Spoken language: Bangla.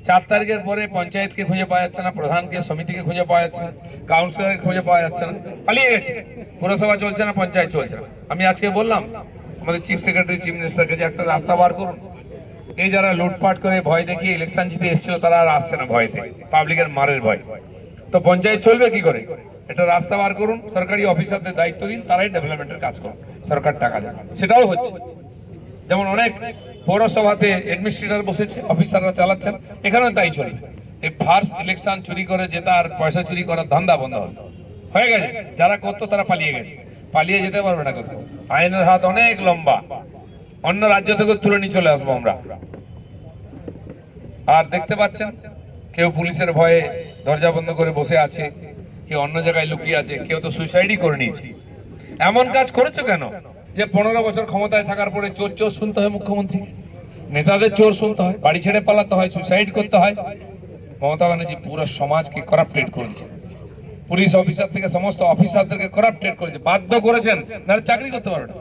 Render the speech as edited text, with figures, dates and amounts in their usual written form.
4 তারিখের পরে পঞ্চায়েতকে খুঁজে পাওয়া যাচ্ছে না, প্রধানকে, সমিতিকে খুঁজে পাওয়া যাচ্ছে না, কাউন্সিলরকে খুঁজে পাওয়া যাচ্ছে না, পালিয়ে গেছে। পুরসভা চলছে না, পঞ্চায়েত চলছে না। আমি আজকে বললাম আমাদের চিফ সেক্রেটারি, চিফ মিনিস্টারকে যে একটা রাস্তা বার করুন। এই যারা লুটপাট করে ভয় দেখিয়ে ইলেকশন জিতে এসেছিল তারা আর আসছে না ভয়তে, পাবলিকের মারের ভয়। তো পঞ্চায়েত চলবে কি করে? একটা রাস্তা বার করুন, সরকারি অফিসারদের দায়িত্ব দিন, তারাই ডেভেলপমেন্টের কাজ করুন, সরকার টাকা দেবে। সেটাও হচ্ছে। যেমন অনেক পৌরসভাতে অ্যাডমিনিস্ট্রেটর বসেছে, অফিসাররা চালাচ্ছেন, এখানেও তাই চলবে। এই ফার্স্ট ইলেকশন চুরি করে জেতা আর পয়সা চুরি করার ধান্দা বন্ধ হয়ে গেছে। যারা করতো তারা পালিয়ে গেছে, পালিয়ে যেতে পারবে না কোথাও। আইনের হাত অনেক লম্বা, অন্য রাজ্য থেকে তুলে নিয়ে চলে আসবো আমরা। আর দেখতে পাচ্ছেন কেউ পুলিশের ভয়ে দরজা বন্ধ করে বসে আছে, কেউ অন্য জায়গায় লুকিয়ে আছে, কেউ তো সুইসাইডই করে নিয়েছে। এমন কাজ করেছো কেন যে 15 বছর ক্ষমতায় থাকার পরে চোর চোর শুনতে হয় মুখ্যমন্ত্রী, নেতাদের চোর শুনতে হয়, বাড়ি ছেড়ে পালাতে হয়, সুইসাইড করতে হয়। মমতা ব্যানার্জি পুরো সমাজকে করাপ্টেড করে দিয়েছেন। পুলিশ অফিসার থেকে সমস্ত অফিসারদেরকে করাপ্টেড করেছে, বাধ্য করেছেন, না চাকরি করতে পারবে না।